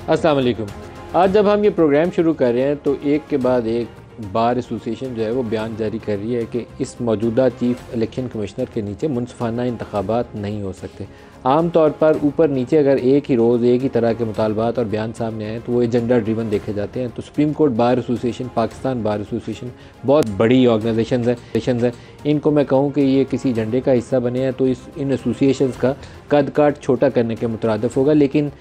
अस्सलाम वालेकुम। आज जब हम ये प्रोग्राम शुरू कर रहे हैं तो एक के बाद एक बार एसोसिएशन जो है वो बयान जारी कर रही है कि इस मौजूदा चीफ इलेक्शन कमिश्नर के नीचे मुनसिफाना इंतखाबात नहीं हो सकते। आम तौर पर ऊपर नीचे अगर एक ही रोज़ एक ही तरह के मुतालबात और बयान सामने आए तो वो एजेंडा ड्रिवन देखे जाते हैं। तो supreme court bar association, Pakistan bar association बहुत बड़ी ऑर्गेनाइजेशन है। इनको मैं कहूँ कि ये किसी एजेंडे का हिस्सा बने हैं तो इन एसोसिएशन का कद काट छोटा करने के मुतरादिफ होगा। लेकिन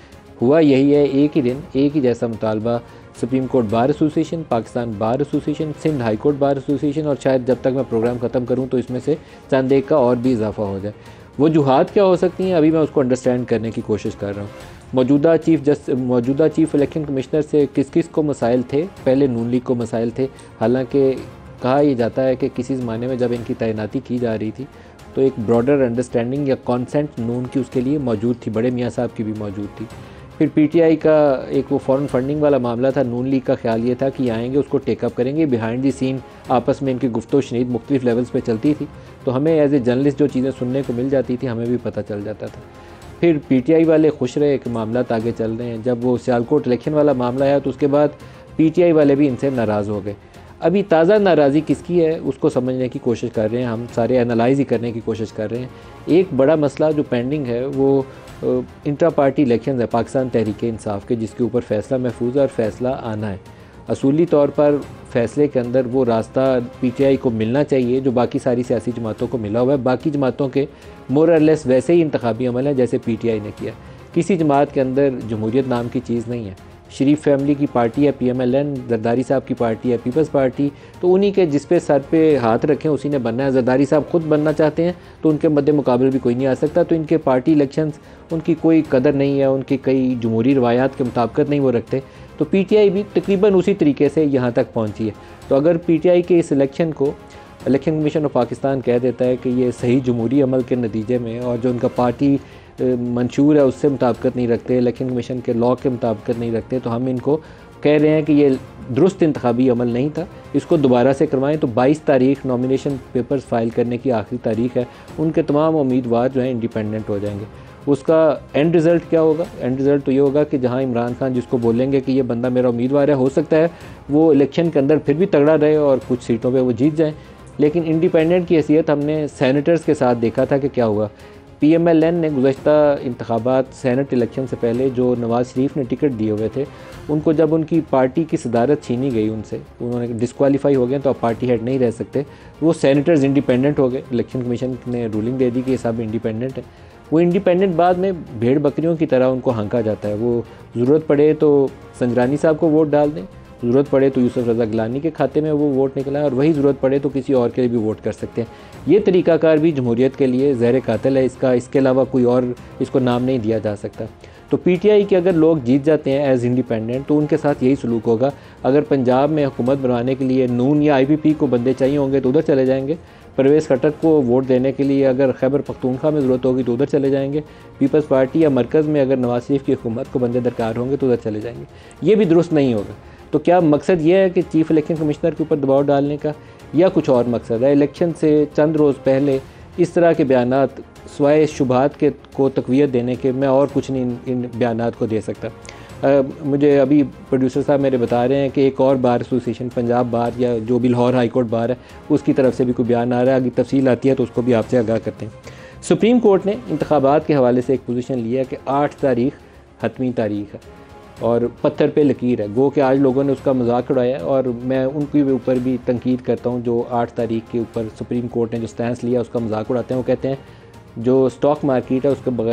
हुआ यही है, एक ही दिन एक ही जैसा मुतालबा supreme court bar association, Pakistan bar association, Sindh high court bar association और शायद जब तक मैं प्रोग्राम ख़त्म करूं तो इसमें से चंद एक का और भी इजाफा हो जाए। वजूहात क्या हो सकती हैं, अभी मैं उसको अंडरस्टैंड करने की कोशिश कर रहा हूँ। मौजूदा चीफ इलेक्शन कमिश्नर से किस किस को मसाइल थे? पहले नून लीग को मसाइल थे। हालांकि कहा यह जाता है कि किसी ज़माने में जब इनकी तैनाती की जा रही थी तो एक ब्रॉडर अंडरस्टैंडिंग या कॉन्सेंट नून की उसके लिए मौजूद थी, बड़े मियाँ साहब की भी मौजूद थी। फिर पीटीआई का एक वो फॉरेन फंडिंग वाला मामला था। नून लीग का ख्याल ये था कि आएंगे उसको टेकअप करेंगे। बिहाइंड दी सीन आपस में इनकी गुफ्तगू शनीद मुख्तलिफ लेवल्स पे चलती थी, तो हमें एज ए जर्नलिस्ट जो चीज़ें सुनने को मिल जाती थी हमें भी पता चल जाता था। फिर पीटीआई वाले खुश रहे कि मामला आगे चल रहे हैं। जब वो सियालकोट इलेक्शन वाला मामला आया तो उसके बाद पीटीआई वाले भी इनसे नाराज़ हो गए। अभी ताज़ा नाराज़ी किसकी है उसको समझने की कोशिश कर रहे हैं, हम सारे एनालाइज ही करने की कोशिश कर रहे हैं। एक बड़ा मसला जो पेंडिंग है वो इंट्रा पार्टी इलेक्शन है पाकिस्तान तहरीक इंसाफ के, जिसके ऊपर फ़ैसला महफूज है और फ़ैसला आना है। असूली तौर पर फ़ैसले के अंदर वो रास्ता पीटीआई को मिलना चाहिए जो बाकी सारी सियासी जमातों को मिला हुआ है। बाकी जमातों के मोर और लेस वैसे ही इंतखाबी अमल है जैसे पीटीआई ने किया। किसी जमात के अंदर जमहूरियत नाम की चीज़ नहीं है। शरीफ फैमिली की पार्टी है PMLN, जरदारी साहब की पार्टी है पीपल्स पार्टी, तो उन्हीं के जिस पे सर पे हाथ रखें उसी ने बनना है। जरदारी साहब खुद बनना चाहते हैं तो उनके मद्दे मुकाबले भी कोई नहीं आ सकता। तो इनके पार्टी इलेक्शंस उनकी कोई कदर नहीं है, उनकी कई जमहूरी रवायात के मुताबिकत नहीं वो रखते। तो पीटीआई भी तकरीबन उसी तरीके से यहाँ तक पहुँची है। तो अगर पीटीआई के इस इलेक्शन को इलेक्शन कमीशन ऑफ पाकिस्तान कह देता है कि ये सही जमहूरी अमल के नतीजे में और जो उनका पार्टी मंशूर है उससे मुताबिकत नहीं रखते, इलेक्शन कमीशन के लॉ के मुताबिकत नहीं रखते, तो हम इनको कह रहे हैं कि ये दुरुस्त इंतखाबी अमल नहीं था, इसको दोबारा से करवाएं। तो 22 तारीख नॉमिनेशन पेपर्स फाइल करने की आखिरी तारीख है। उनके तमाम उम्मीदवार जो हैं इंडिपेंडेंट हो जाएंगे। उसका एंड रिज़ल्ट क्या होगा? एंड रिज़ल्ट तो ये होगा कि जहां इमरान खान जिसको बोलेंगे कि ये बंदा मेरा उम्मीदवार है, हो सकता है वो इलेक्शन के अंदर फिर भी तगड़ा रहे और कुछ सीटों पर वो जीत जाएँ। लेकिन इंडिपेंडेंट की हैसियत हमने सैनेटर्स के साथ देखा था कि क्या हुआ। PMLN ने गुज़श्ता इंतखाबात सैनेट इलेक्शन से पहले जो नवाज़ शरीफ ने टिकट दिए हुए थे उनको जब उनकी पार्टी की सदारत छीनी गई उनसे, उन्होंने डिस्क्वालीफाई हो गए तो अब पार्टी हेड नहीं रह सकते, वो सैनेटर्स इंडिपेंडेंट हो गए। इलेक्शन कमीशन ने रूलिंग दे दी कि ये सब इंडिपेंडेंट है। वो इंडिपेंडेंट बाद में भेड़ बकरियों की तरह उनको हाँका जाता है। वो ज़रूरत पड़े तो संजरानी साहब को वोट डाल दें, ज़रूरत पड़े तो यूसुफ रज़ा गिलानी के खाते में वो वोट निकला है और वही ज़रूरत पड़े तो किसी और के लिए भी वोट कर सकते हैं। ये तरीक़ाकार भी जमहूरियत के लिए ज़हर कातिल है। इसके अलावा कोई और इसको नाम नहीं दिया जा सकता। तो पीटीआई के अगर लोग जीत जाते हैं एज़ इंडिपेंडेंट तो उनके साथ यही सलूक होगा। अगर पंजाब में हुकूमत बनवाने के लिए नून या IPP को बंदे चाहिए होंगे तो उधर चले जाएंगे। परवेज़ खट्टर को वोट देने के लिए अगर खैबर पख्तूनख्वा में ज़रूरत होगी तो उधर चले जाएंगे। पीपल्स पार्टी या मरकज़ में अगर नवाज शरीफ की हुकूमत को बंदे दरकार होंगे तो उधर चले जाएंगे। ये भी दुरुस्त नहीं होगा। तो क्या मकसद ये है कि चीफ़ इलेक्शन कमिश्नर के ऊपर दबाव डालने का, या कुछ और मकसद है? इलेक्शन से चंद रोज़ पहले इस तरह के बयानात स्वाय शुबहात के को तक़वियत देने के मैं और कुछ नहीं इन बयानात को दे सकता। मुझे अभी प्रोड्यूसर साहब मेरे बता रहे हैं कि एक और बार एसोसिएशन पंजाब बार या जो भी लाहौर हाई कोर्ट बार है उसकी तरफ से भी कोई बयान आ रहा है। अगर तफसील आती है तो उसको भी आपसे आगाह करते हैं। सुप्रीम कोर्ट ने इंतखाबात के हवाले से एक पोजीशन लिया है कि 8 तारीख हतमी तारीख है और पत्थर पे लकीर है। गो कि आज लोगों ने उसका मजाक उड़ाया है और मैं उनके ऊपर भी तनकीद करता हूँ जो 8 तारीख के ऊपर सुप्रीम कोर्ट ने जो स्टैंस लिया उसका मजाक उड़ाते हैं। वो कहते हैं जो स्टॉक मार्केट है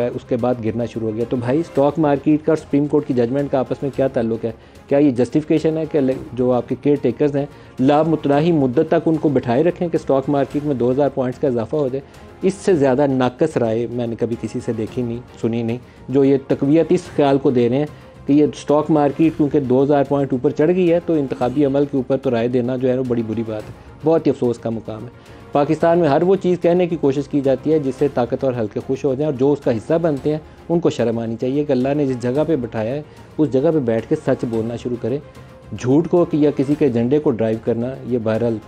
उसके बाद गिरना शुरू हो गया। तो भाई स्टॉक मार्केट का और सुप्रीम कोर्ट की जजमेंट का आपस में क्या ताल्लुक है? क्या ये जस्टिफिकेशन है कि जो आपके केयर टेकर्स हैं लामुतनाही मुद्दत तक उनको बिठाए रखें कि स्टॉक मार्केट में 2000 पॉइंट्स का इजाफा हो जाए? इससे ज़्यादा नाकस राय मैंने कभी किसी से देखी नहीं, सुनी नहीं, जो ये तक़वियत इस ख्याल को दे रहे हैं कि ये स्टॉक मार्केट क्योंकि 2000 पॉइंट ऊपर चढ़ गई है तो इंतखाबी अमल के ऊपर तो राय देना जो है वो बड़ी बुरी बात है। बहुत ही अफसोस का मुकाम है। पाकिस्तान में हर वो चीज़ कहने की कोशिश की जाती है जिससे ताकतवर हल्के खुश हो जाएं और जो उसका हिस्सा बनते हैं उनको शर्म आनी चाहिए कि अल्लाह ने जिस जगह पे बिठाया है उस जगह पे बैठ के सच बोलना शुरू करें। झूठ को या किसी के एजेंडे को ड्राइव करना ये बहरहाल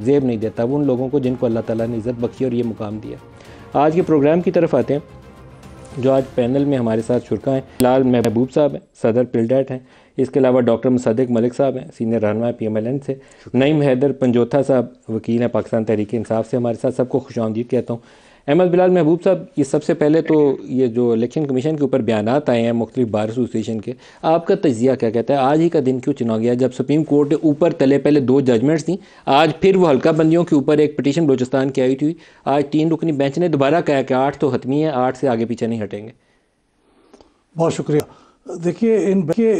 जेब नहीं देता उन लोगों को जिनको अल्लाह ताला ने इज़्ज़त बख्शी और ये मुकाम दिया। आज के प्रोग्राम की तरफ आते हैं। जो आज पैनल में हमारे साथ शुरा हैं, फिलहाल महबूब साहब हैं, सदर पिलडेट हैं। इसके अलावा डॉक्टर मुसद्दिक मलिक साहब हैं, सीनियर रहनुमा PMLN से। नईम हैदर पंजोथा साहब वकील हैं पाकिस्तान तहरीक इंसाफ से हमारे साथ। सबको खुशामदीद कहता हूँ। अहमद बिलाल महबूब साहब, ये सबसे पहले तो ये जो इलेक्शन कमीशन के ऊपर बयानात आए हैं मुख्तलिफ बार एसोसिएशन के, आपका तजिया क्या कहता है? आज ही का दिन क्यों चुना गया जब सुप्रीम कोर्ट ने ऊपर तले पहले 2 जजमेंट्स थी, आज फिर वो हल्का बंदियों के ऊपर एक पिटीशन बलूचिस्तान की आई थी, आज 3 रुकनी बेंच ने दोबारा कहा कि 8 तो हतमी है, 8 से आगे पीछे नहीं हटेंगे। बहुत शुक्रिया। देखिए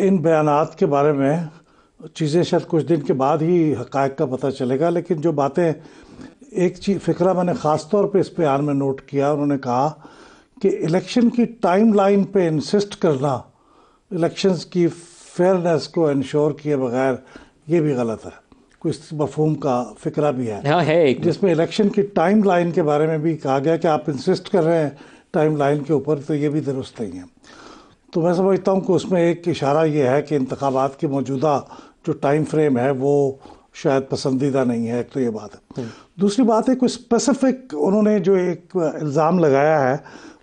इन बयानात के बारे में चीज़ें शायद कुछ दिन के बाद ही हक़ाइक़ का पता चलेगा, लेकिन जो बातें एक चीज़ फ़िक्रा मैंने ख़ास तौर पे इस बयान में नोट किया, उन्होंने कहा कि इलेक्शन की टाइमलाइन पे इंसिस्ट करना इलेक्शंस की फेयरनेस को इंश्योर किए बगैर ये भी गलत है। कोई इस मफहूम का फ़िक्रा भी है, हाँ है एक, जिसमें इलेक्शन की टाइमलाइन के बारे में भी कहा गया कि आप इंसिस्ट कर रहे हैं टाइमलाइन के ऊपर, तो ये भी दुरुस्त नहीं है। तो मैं समझता हूँ कि उसमें एक इशारा ये है कि इंतखाबात की मौजूदा जो टाइम फ्रेम है वो शायद पसंदीदा नहीं है। एक तो ये बात है। दूसरी बात है कोई स्पेसिफिक उन्होंने जो एक इल्ज़ाम लगाया है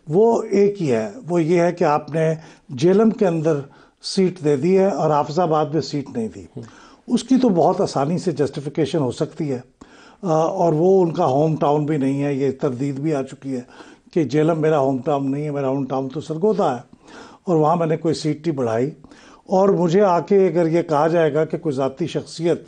वो एक ही है, वो ये है कि आपने जेलम के अंदर सीट दे दी है और हाफिजाबाद में सीट नहीं दी। उसकी तो बहुत आसानी से जस्टिफिकेशन हो सकती है, और वो उनका होम टाउन भी नहीं है। ये तरदीद भी आ चुकी है कि जेलम मेरा होम टाउन नहीं है, मेरा होम टाउन तो सरगोदा है और वहाँ मैंने कोई सीट नहीं बढ़ाई। और मुझे आके अगर ये कहा जाएगा कि कोई ज़ाती शख्सियत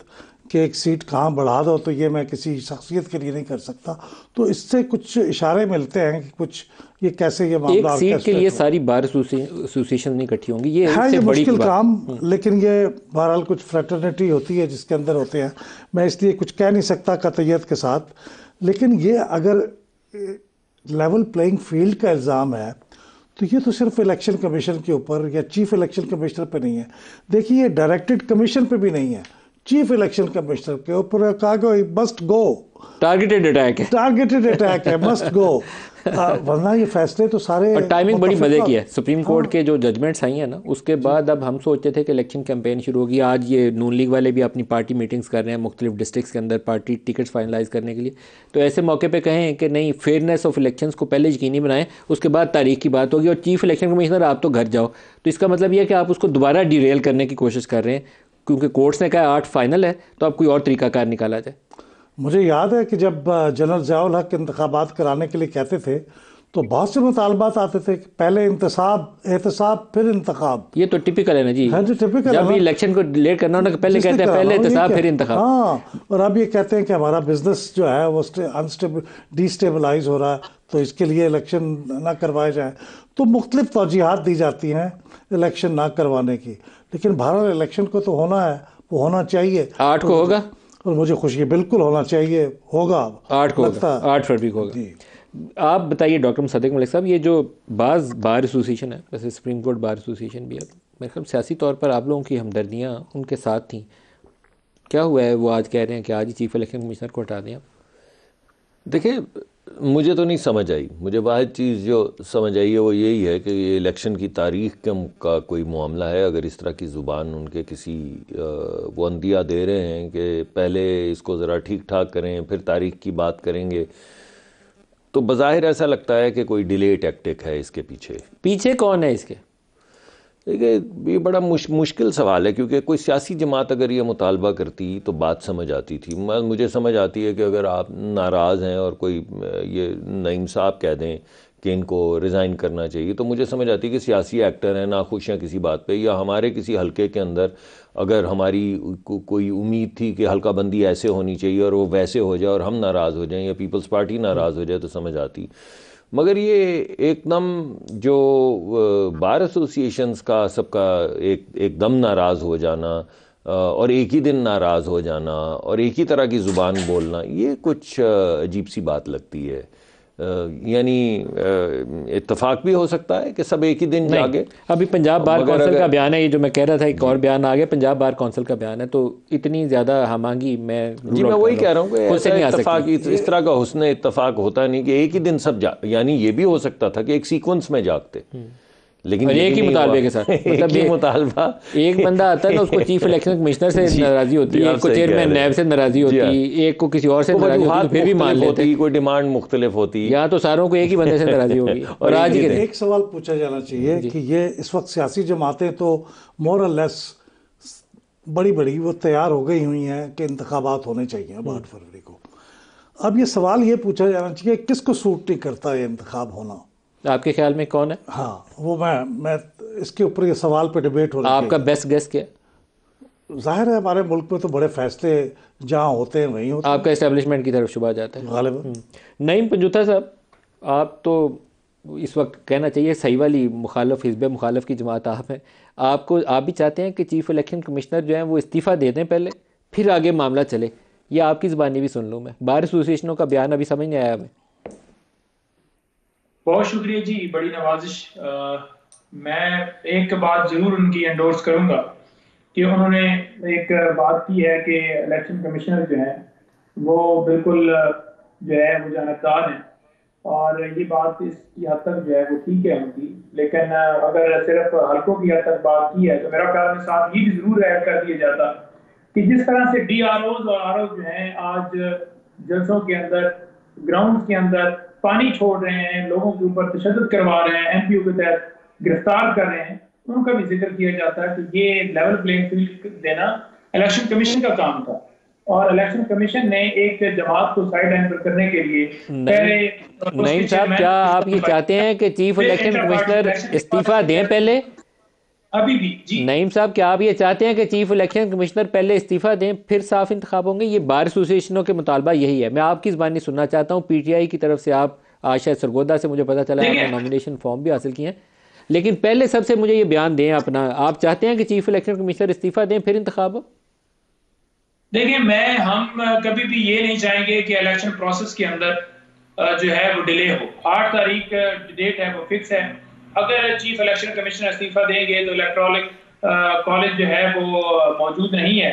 कि एक सीट कहाँ बढ़ा दो, तो ये मैं किसी शख्सियत के लिए नहीं कर सकता। तो इससे कुछ इशारे मिलते हैं कि कुछ ये कैसे ये मामला एक सीट के लिए सारी बार एसोसिएशन नहीं इकट्ठी होंगी, ये है ये मुश्किल काम। लेकिन ये बहरहाल कुछ फ्रेटर्निटी होती है जिसके अंदर होते हैं, मैं इसलिए कुछ कह नहीं सकता कतईयत के साथ। लेकिन ये अगर लेवल प्लेइंग फील्ड का इल्ज़ाम है तो ये तो सिर्फ इलेक्शन कमीशन के ऊपर या चीफ इलेक्शन कमिश्नर पे नहीं है। देखिए ये डायरेक्टेड कमीशन पे भी नहीं है, चीफ इलेक्शन कमिश्नर के ऊपर कहा गया मस्ट गो, टारगेटेड अटैक है, टारगेटेड अटैक है, मस्ट गो। वरना ये फैसले तो सारे और टाइमिंग बड़ी मजे की है। सुप्रीम कोर्ट के जो जजमेंट्स आई हैं ना, उसके बाद अब हम सोचते थे कि इलेक्शन कैंपेन शुरू होगी। आज ये नून लीग वाले भी अपनी पार्टी मीटिंग्स कर रहे हैं मुख्तलिफ डिस्ट्रिक्ट्स के अंदर पार्टी टिकट्स फाइनलाइज करने के लिए। तो ऐसे मौके पे कहें कि नहीं, फेयरनेस ऑफ इलेक्शंस को पहले यकीनी बनाएं, उसके बाद तारीख की बात होगी। और चीफ इलेक्शन कमिश्नर आप तो घर जाओ, तो इसका मतलब यह है कि आप उसको दोबारा डिरेल करने की कोशिश कर रहे हैं, क्योंकि कोर्ट्स ने कहा 8 फाइनल है, तो अब कोई और तरीकाकार निकाला जाए। मुझे याद है कि जब जनरल ज़ियाउल हक इंतखाबात कराने के लिए कहते थे तो बहुत से मुतालबात आते थे कि पहले एहतसाब फिर इंतखाब। ये तो टिपिकल है ना जी, है जो टिपिकल जब भी इलेक्शन को लेट करना होना पहले कहते हैं पहले एहतसाब फिर इंतखाब। हाँ, और अब ये कहते हैं कि हमारा बिजनेस जो है वो डिस्टेबलाइज हो रहा है, तो इसके लिए इलेक्शन ना करवाए जाए। तो मुख्तलिफ तौजीहात दी जाती हैं इलेक्शन ना करवाने की, लेकिन भारत इलेक्शन को तो होना है, वो होना चाहिए। 8 को होगा और मुझे खुशी है, बिल्कुल होना चाहिए, होगा 8 को होगा, 8 फरवरी को होगा। आप बताइए डॉक्टर मुसद्दिक मलिक साहब, ये जो बाज़ बार एसोसिएशन है, वैसे सुप्रीम कोर्ट बार एसोसिएशन भी है, मेरे ख्याल सियासी तौर पर आप लोगों की हमदर्दियाँ उनके साथ थी, क्या हुआ है वो आज कह रहे हैं कि आज ही चीफ इलेक्शन कमिश्नर को हटा दें? देखिए, मुझे तो नहीं समझ आई। मुझे वाहिद चीज़ जो समझ आई है वो यही है कि ये इलेक्शन की तारीख का कोई मामला है। अगर इस तरह की ज़ुबान उनके किसी वो अंदिया दे रहे हैं कि पहले इसको ज़रा ठीक ठाक करें फिर तारीख की बात करेंगे, तो बज़ाहिर ऐसा लगता है कि कोई डिले टैक्टिक है इसके पीछे। पीछे कौन है इसके? देखिए, ये बड़ा मुश्किल सवाल है, क्योंकि कोई सियासी जमात अगर ये मुतालबा करती तो बात समझ आती थी। मुझे समझ आती है कि अगर आप नाराज़ हैं और कोई ये नईम साहब कह दें कि इनको रिज़ाइन करना चाहिए, तो मुझे समझ आती है कि सियासी एक्टर हैं, नाखुश हैं किसी बात पे, या हमारे किसी हलके के अंदर अगर हमारी कोई उम्मीद थी कि हल्का बंदी ऐसे होनी चाहिए और वो वैसे हो जाए और हम नाराज़ हो जाएं या पीपल्स पार्टी नाराज़ हो जाए तो समझ आती। मगर ये एकदम जो बार एसोसिएशंस का सबका एकदम नाराज़ हो जाना और एक ही दिन नाराज़ हो जाना और एक ही तरह की ज़ुबान बोलना, ये कुछ अजीब सी बात लगती है। यानी इत्तेफाक भी हो सकता है कि सब एक ही दिन जागे। अभी पंजाब बार कौंसिल का बयान है, ये जो मैं कह रहा था, एक और बयान आ गया, पंजाब बार कौंसिल का बयान है, तो इतनी ज़्यादा हमांगी मैं वही कह रहा हूँ कि इस तरह का हुस्न इत्तेफाक होता नहीं कि एक ही दिन सब यानी ये भी हो सकता था कि एक सीक्वेंस में जागते, लेकिन और ये एक भी ही नहीं मुतालबे हुआ। के साथ एक मतलब ही ये मुतालबा। एक बंदा आता है ना, उसको चीफ इलेक्शन कमिश्नर से जी, नाराजी होती जी, है, आप एक को सही कह चेयरमैन रहे नैब हैं। से नाराजी जी होती हाँ, है, एक को किसी और से को नाराजी होती है, वजूहात तो फिर भी मान मुख्तलिफ लेते होती, हैं। कोई डिमांड मुख्तलिफ होती। यहाँ तो सारों को एक ही बंदे से नाराजी होगी। और और एक आज ही ये के थे। दिन एक सवाल पूछा जाना चाहिए जी कि ये इस वक्त सियासी जमातें तो मोर और लेस बड़ी बड़ी वो तैयार हो गई हुई हैं कि इंतखाबात होने चाहिए अब 8 फरवरी को। अब ये सवाल ये पूछा जाना चाहिए किसको सूट नहीं करता ये इंतखाब होना। आपके ख्याल में कौन है? हाँ, वो मैं इसके ऊपर ये सवाल पे डिबेट हो रही आपका है। बेस्ट गेस क्या है? जाहिर है हमारे मुल्क में तो बड़े फैसले जहाँ होते हैं वहीं होते आपका हैं इस्टेब्लिशमेंट की तरफ शुबा जाता है। गालिबा। नईम पंजूथा साहब, आप तो इस वक्त कहना चाहिए सही वाली मुखालफ, हिज़्ब मुखालफ की जमात आप हैं। आप भी चाहते हैं कि चीफ इलेक्शन कमिश्नर जो हैं वो इस्तीफ़ा दे दें पहले, फिर आगे मामला चले? या आपकी ज़बानी भी सुन लूँ मैं, बार एसोसिएशनों का बयान अभी समझ नहीं आया हमें। बहुत शुक्रिया जी, बड़ी नवाजिश। मैं एक बात जरूर उनकी एंडोर्स करूंगा कि उन्होंने एक बात की है कि इलेक्शन कमिश्नर जो है वो बिल्कुल जो है वो जानबदार हैं, और ये बात इसकी हद तक जो है वो ठीक है उनकी। लेकिन अगर सिर्फ हल्कों की हद तक बात की है तो मेरा ख्याल में साथ ये भी जरूर ऐड कर दिया जाता कि जिस तरह से DROs और ROs जो हैं आज जलसों के अंदर, ग्राउंड के अंदर पानी छोड़ रहे हैं, लोगों के ऊपर तशद्दुद करवा रहे हैं, MPO के तहत गिरफ्तार कर रहे हैं, उनका भी जिक्र किया जाता है कि ये लेवल प्लेइंग फील्ड देना इलेक्शन कमीशन का काम था। और इलेक्शन कमीशन ने एक जमात को साइड लाइन पर करने के लिए पहले नईम साहब, क्या आप ये चाहते हैं कि चीफ इलेक्शन कमिश्नर इस्तीफा दें पहले? अभी भी जी नईम साहब, क्या आप ये चाहते हैं कि चीफ इलेक्शन कमिश्नर पहले इस्तीफा दें फिर साफ इंतखाब होंगे? ये बार एसोसिएशनों के मुतालबा यही है। मैं आपकी ज़बानी सुनना चाहता हूँ। PTI की तरफ से आप आज शायद सरगोदा से मुझे पता चला आपने नॉमिनेशन फॉर्म भी हासिल किए हैं, लेकिन पहले सबसे मुझे ये बयान दें अपना। आप चाहते हैं कि चीफ इलेक्शन कमिश्नर इस्तीफा दें फिर इंतखाब हो? देखिए, हम कभी भी ये नहीं चाहेंगे कि इलेक्शन प्रोसेस के अंदर जो है वो डिले हो। 8 तारीख डेट है वो फिक्स है। अगर चीफ इलेक्शन कमिश्नर इस्तीफा देंगे तो इलेक्ट्रॉनिक कॉलेज जो है वो मौजूद नहीं है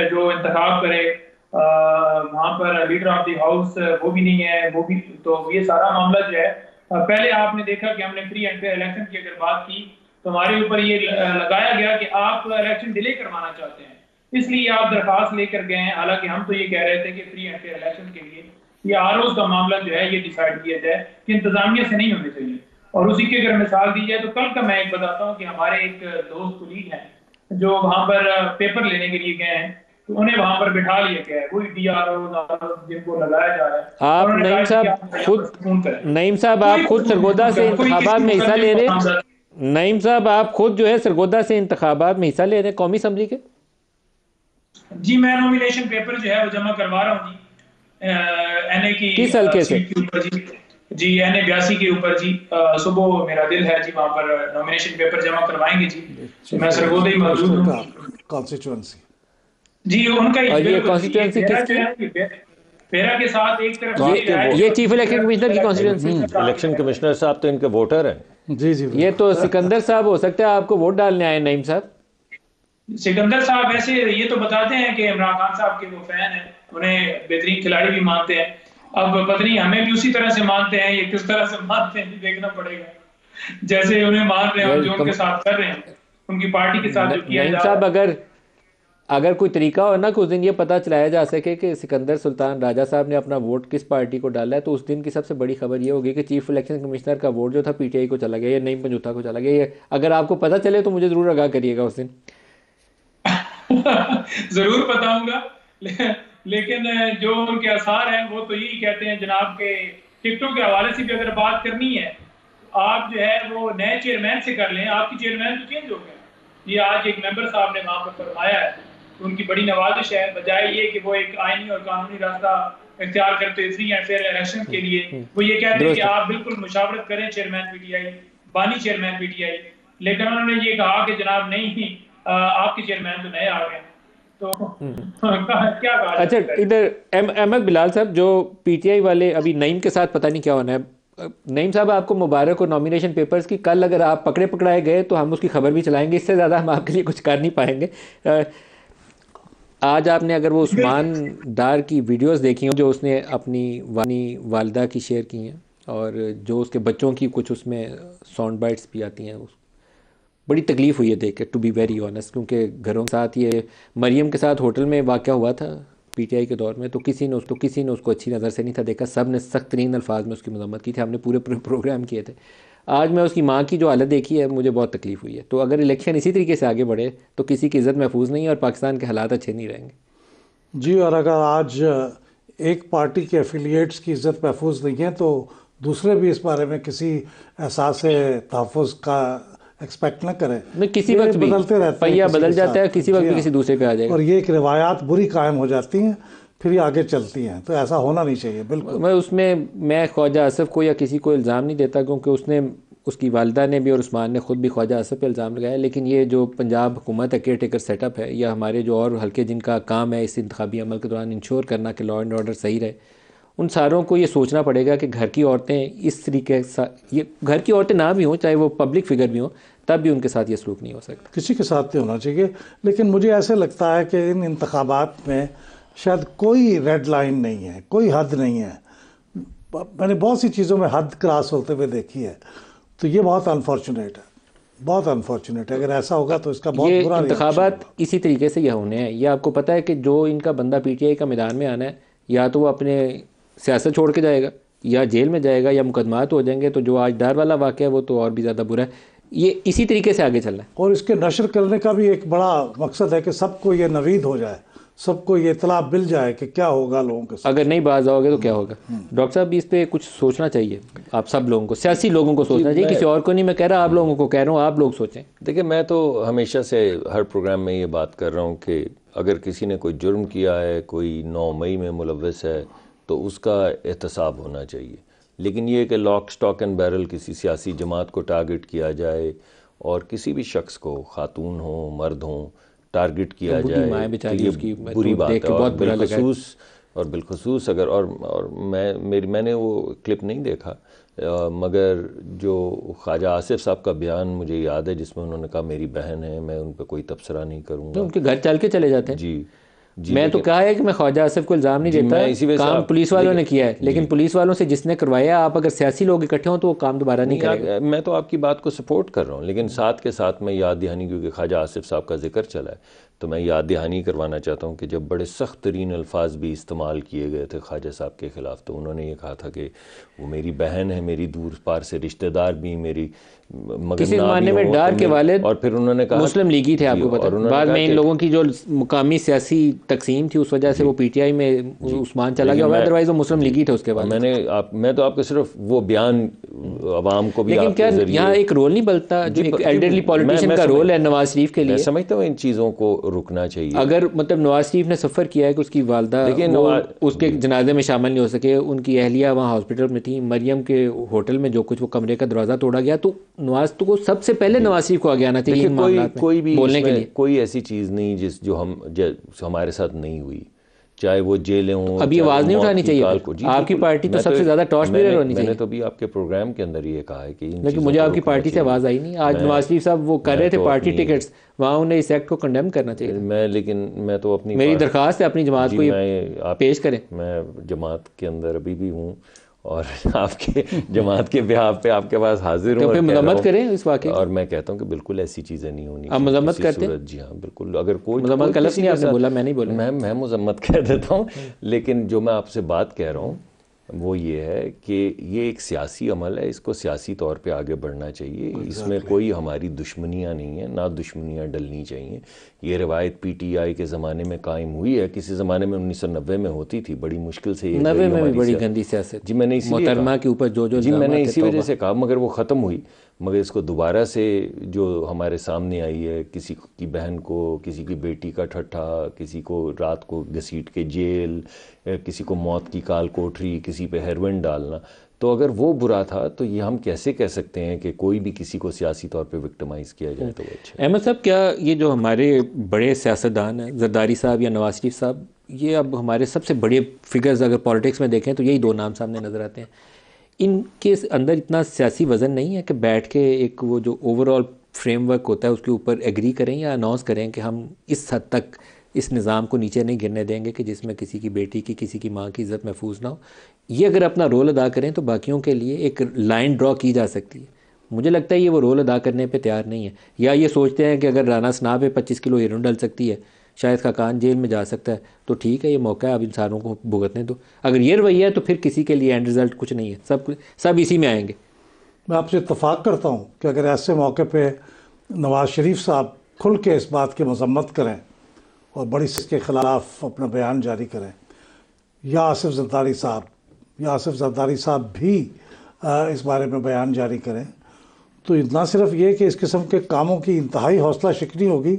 जो इंतखाब करे। वहां पर लीडर ऑफ द हाउस वो भी नहीं है, वो भी तो ये सारा मामला जो है पहले आपने देखा कि हमने फ्री एंड फेयर इलेक्शन की अगर बात की तो हमारे ऊपर ये लगाया गया कि आप इलेक्शन डिले करवाना चाहते हैं, इसलिए आप दरखास्त लेकर गए हैं। हालांकि हम तो ये कह रहे थे कि फ्री एंड फेयर इलेक्शन के लिए ये ROs का मामला जो है ये डिसाइड किया जाए कि इंतजामिया से नहीं होने चाहिए। और उसी की अगर मिसाल दी जाए तो कल का मैं एक बताता हूँ कि हमारे एक दोस्त कुलीग हैं जो वहां पर पेपर लेने के लिए गए हैं, तो उन्हें वहां पर बिठा लिया गया है, वही DROs जिनको लगाया जा रहा है। आप उन्होंने नईम कहा साहब कि आप यहाँ खुद पर फोन करें। नईम साहब आप खुद सरगोदा से इंतखाबात में हिस्सा ले रहे हैं? नईम साहब आप खुद जो है सरगोदा से इंतखाबात में हिस्सा ले रहे हैं कौमी असम्बली के? जी, मैं नॉमिनेशन पेपर जो है वो जमा करवा रहा हूँ जी, NA की किस हल्के से? सीट के ऊपर जी NA 82 के ऊपर जी। सुबह मेरा दिल है जी वहाँ पर नॉमिनेशन पेपर जमा करवाएंगे जी। मैं सरगोदा ही मौजूद हूँ। कॉन्स्टिट्यूंसी जी उनका ही और ये कॉन्स्टिट्यूंसी किसकी? पेरा के साथ एक तरफ ये चीफ इलेक्शन कमिश्नर की कॉन्स्टिट्यूंसी? इलेक्शन कमिश्नर साहब तो इनके वोटर हैं। जी जी ये तो सिकंदर साहब हो सकता है आपको वोट डालने आए। नईम साहब, सिकंदर साहब वैसे ये तो बताते हैं कि इमरान खान साहब के वो फैन हैं, उन्हें बेहतरीन खिलाड़ी भी मानते हैं। अब पता नहीं हमें भी उसी तरह से मानते हैं, ये किस तरह से मानते हैं देखना पड़ेगा। जैसे उन्हें मान रहे हैं और जो उनके साथ कर रहे हैं, उनकी पार्टी के साथ जो किया नईम जा साहब, रहा है। अगर कोई तरीका हो ना कि उस दिन ये पता चलाया जा सके कि सिकंदर सुल्तान राजा साहब ने अपना वोट किस पार्टी को डाला है, तो उस दिन की सबसे बड़ी खबर ये होगी कि चीफ इलेक्शन कमिश्नर का वोट जो था PTI को चला गया या नईम पंजूथा को चला गया। ये अगर आपको पता चले तो मुझे ज़रूर आगाह करिएगा उस दिन। जरूर बताऊंगा। लेकिन जो उनके आसार हैं वो तो यही कहते हैं जनाब के टिकटों के हवाले से भी अगर बात करनी है आप जो है वो नए चेयरमैन से कर लें। आपकी चेयरमैन तो चेंज हो गया, ये आज एक मेंबर साहब ने वहां पर फरमाया है, तो उनकी बड़ी नवाजिश है। बजाय ये कि वो एक आईनी और कानूनी रास्ता इख्तियार करते फ्री एंड फेयर इलेक्शन के लिए, वो ये कहते हैं कि आप बिल्कुल मुशावरत करें चेयरमैन PTI, बानी चेयरमैन PTI। लेकिन उन्होंने ये कहा कि जनाब नहीं, आपके चेयरमैन तो नए आ गए, तो क्या कहा? अच्छा, इधर अहमद बिलाल साहब, जो PTI वाले अभी नईम के साथ पता नहीं क्या होना है। नईम साहब, आपको मुबारक हो नॉमिनेशन पेपर्स की। कल अगर आप पकड़े पकड़ाए गए तो हम उसकी खबर भी चलाएंगे, इससे ज़्यादा हम आपके लिए कुछ कर नहीं पाएंगे। आज आपने अगर वो उस्मान डार की वीडियोस देखी हो जो उसने अपनी वालदा की शेयर की हैं, और जो उसके बच्चों की कुछ उसमें साउंड बाइट्स भी आती हैं, बड़ी तकलीफ़ हुई है देख के, टू बी वेरी ऑनेस्ट, क्योंकि घरों के साथ ये मरियम के साथ होटल में वाक़या हुआ था पीटीआई के दौर में, तो किसी ने उसको अच्छी नज़र से नहीं था देखा, सब ने सख्त तरीन अल्फाज में उसकी मज़म्मत की थी, हमने पूरे प्रोग्राम किए थे। आज मैं उसकी माँ की जो हालत देखी है, मुझे बहुत तकलीफ़ हुई है। तो अगर इलेक्शन इसी तरीके से आगे बढ़े तो किसी की इज़्ज़त महफूज नहीं है और पाकिस्तान के हालात अच्छे नहीं रहेंगे। जी, और अगर आज एक पार्टी के एफिलिएट्स की इज़्ज़त महफूज नहीं है तो दूसरे भी इस बारे में किसी एहसास तहफ़्फ़ुज़ का एक्सपेक्ट न करें। मैं किसी वक्त भी बदलते रहते हैं, पहिया बदल जाता है, किसी वक्त भी किसी दूसरे पे आ जाएगा, और ये एक रिवायात बुरी कायम हो जाती हैं, फिर ये आगे चलती हैं, तो ऐसा होना नहीं चाहिए। बिल्कुल मैं ख्वाजा आसिफ को या किसी को इल्ज़ाम नहीं देता, क्योंकि उसकी वालदा ने भी और उस्मान ने ख़ुद भी ख्वाजा आसिफ पे इल्ज़ाम लगाया, लेकिन ये जो पंजाब हुकूमत है, केयर टेकर सेटअप है, या हमारे जो और हल्के जिनका काम है इस इंतखाबी अमल के दौरान इंश्योर करना कि लॉ एंड ऑर्डर सही रहे, उन सारों को ये सोचना पड़ेगा कि घर की औरतें इस तरीके से, ये घर की औरतें ना भी हों, चाहे वो पब्लिक फिगर भी हों, तब भी उनके साथ ये सलूक नहीं हो सकता, किसी के साथ नहीं होना चाहिए। लेकिन मुझे ऐसे लगता है कि इन इंतखाबात में शायद कोई रेड लाइन नहीं है, कोई हद नहीं है। मैंने बहुत सी चीज़ों में हद क्रॉस होते हुए देखी है, तो ये बहुत अनफॉर्चुनेट है, बहुत अनफॉर्चुनेट है। अगर ऐसा होगा तो इसका बहुत बुरा इंतखाबात इसी तरीके से यह होने हैं। ये आपको पता है कि जो इनका बंदा पीटीआई का मैदान में आना है, या तो वो अपने सियासत छोड़ के जाएगा, या जेल में जाएगा, या मुकदमात हो जाएंगे। तो जो आज डर वाला वाक़या है वो तो और भी ज़्यादा बुरा है। ये इसी तरीके से आगे चलना है, और इसके नशर करने का भी एक बड़ा मकसद है कि सबको ये नवीद हो जाए, सबको ये इतला मिल जाए कि क्या होगा लोगों के साथ। अगर नहीं बाज आओगे तो क्या होगा। डॉक्टर साहब भी इस पे कुछ सोचना चाहिए, आप सब लोगों को, सियासी लोगों को सोचना चाहिए, किसी और को नहीं मैं कह रहा, आप लोगों को कह रहा हूँ, आप लोग सोचें। देखिए, मैं तो हमेशा से हर प्रोग्राम में ये बात कर रहा हूँ कि अगर किसी ने कोई जुर्म किया है, कोई 9 मई में मुलव्वस है, तो उसका एहतसाब होना चाहिए। लेकिन ये कि लॉक स्टॉक एंड बैरल किसी सियासी जमात को टारगेट किया जाए और किसी भी शख्स को, खातून हो मर्द हो, टारगेट किया जाए, तो ये बुरी बात है। और बिलखसूस अगर और मैंने वो क्लिप नहीं देखा, मगर जो ख्वाजा आसिफ साहब का बयान मुझे याद है जिसमें उन्होंने कहा मेरी बहन है, मैं उन पर कोई तबसरा नहीं करूँगा, तो उनके घर चल के चले जाते हैं। जी, मैं तो कहा है कि मैं ख्वाजा आसिफ को इल्ज़ाम नहीं देता, काम पुलिस वालों ने किया है, लेकिन पुलिस वालों से जिसने करवाया, आप अगर सियासी लोग इकट्ठे हों तो वो काम दोबारा नहीं करेगा। मैं तो आपकी बात को सपोर्ट कर रहा हूँ, लेकिन साथ के साथ मैं याद दहानी, क्योंकि ख्वाजा आसिफ साहब का जिक्र चला है, तो मैं याद दहानी करवाना चाहता हूँ कि जब बड़े सख्त तरीन अल्फाज भी इस्तेमाल किए गए थे ख्वाजा साहब के ख़िलाफ़, तो उन्होंने ये कहा था कि वो मेरी बहन है, मेरी दूर पार से रिश्तेदार भी, मेरी किसी ज़माने में डार के वालिद और फिर उन्होंने कहा मुस्लिम लीगी थे, आपको पता है। बाद में इन लोगों की जो मुकामी सियासी तकसीम थी उस वजह से वो पीटीआई में उस्मान चला गया, अदरवाइज वो मुस्लिम लीगी थे उसके बाद। मैं तो आपको सिर्फ वो बयान आवाम को भी, लेकिन क्या यहाँ एक रोल नहीं बनता जो एक एल्डरली पॉलिटिशियन का रोल है नवाज शरीफ के लिए? मैं समझता हूँ इन चीज़ों को रुकना चाहिए। अगर मतलब नवाज शरीफ ने सफ़र किया है कि उसकी वालदा उसके जनाजे में शामिल नहीं हो सके, उनकी अहलिया वहाँ हॉस्पिटल में थी, मरियम के होटल में जो कुछ वो कमरे का दरवाज़ा तोड़ा गया, तो नवाज तो को सबसे पहले नवाज शरीफ को आगे आना चाहिए। कोई भी बोलने के लिए कोई ऐसी चीज़ नहीं जो हमारे साथ नहीं हुई, चाहे वो जेलें हों। अभी आवाज़ नहीं उठानी चाहिए आपकी पार्टी तो सबसे ज़्यादा टॉर्च बेरर होनी चाहिए। मैंने तो भी आपके प्रोग्राम के अंदर ये कहा है कि लेकिन मुझे आपकी पार्टी से आवाज़ आई नहीं। आज नवाज शरीफ साहब वो कर रहे थे पार्टी टिकट्स, वहाँ उन्हें इस एक्ट को कंडेम करना चाहिए। लेकिन मैं तो अपनी, मेरी दरख्वास्त है अपनी जमात को पेश करें। मैं जमात के अंदर अभी भी हूँ और आपके जमात के बिहाफ पे आपके पास हाजिर हूँ, तो फिर मजम्मत करें इस वाक़े, और मैं कहता हूँ कि बिल्कुल ऐसी चीज़ें नहीं होनी। आप मजम्मत करते हैं? जी हाँ, बिल्कुल। अगर कोई मजम्मत का लफ्ज़ नहीं आपने बोला, मैं नहीं बोला, मैं मजम्मत कह देता हूँ, लेकिन जो मैं आपसे बात कह रहा हूँ वो ये है कि ये एक सियासी अमल है, इसको सियासी तौर पे आगे बढ़ना चाहिए। इसमें कोई हमारी दुश्मनियाँ नहीं है, ना दुश्मनियाँ डलनी चाहिए। ये रवायत पीटीआई के ज़माने में कायम हुई है, किसी ज़माने में 1990 में होती थी, बड़ी मुश्किल से। 90 में भी बड़ी गंदी सियासत जी, मैंने मोहतरमा के ऊपर जो मैंने इसी वजह से कहा, मगर वो ख़त्म हुई। मगर इसको दोबारा से जो हमारे सामने आई है, किसी की बहन को, किसी की बेटी का ठट्ठा, किसी को रात को घसीट के जेल, किसी को मौत की काल कोठरी, किसी पे हेरोइन डालना, तो अगर वो बुरा था तो ये हम कैसे कह सकते हैं कि कोई भी किसी को सियासी तौर पे विक्टिमाइज़ किया जाए तो वो अच्छा। अहमद साहब, क्या ये जो हमारे बड़े सियासतदान हैं, जरदारी साहब या नवाज शरीफ साहब, ये अब हमारे सबसे बड़े फिगर्स अगर पॉलिटिक्स में देखें तो यही दो नाम सामने नज़र आते हैं, इनके अंदर इतना सियासी वज़न नहीं है कि बैठ के एक वो जो ओवरऑल फ्रेमवर्क होता है उसके ऊपर एग्री करें या अनाउंस करें कि हम इस हद तक इस निज़ाम को नीचे नहीं गिरने देंगे कि जिसमें किसी की बेटी की, किसी की माँ की इज़्ज़त महफूज ना हो। ये अगर अपना रोल अदा करें तो बाकियों के लिए एक लाइन ड्रॉ की जा सकती है। मुझे लगता है ये वो रोल अदा करने पे तैयार नहीं है, या ये सोचते हैं कि अगर राना सना पे 25 किलो हीरोइन डल सकती है, शायद खाकान जेल में जा सकता है, तो ठीक है, ये मौका है, अब इंसानों को भुगतने दो। अगर ये रवैया है तो फिर किसी के लिए एंड रिज़ल्ट कुछ नहीं है, सब इसी में आएंगे। मैं आपसे इत्तफाक करता हूँ कि अगर ऐसे मौके पे नवाज़ शरीफ साहब खुल के इस बात की मजम्मत करें और बड़ी इसके ख़िलाफ़ अपना बयान जारी करें, या आसिफ जरदारी साहब भी इस बारे में बयान जारी करें, तो ना सिर्फ ये कि इस किस्म के कामों की इंतहाई हौसला शिकनी होगी,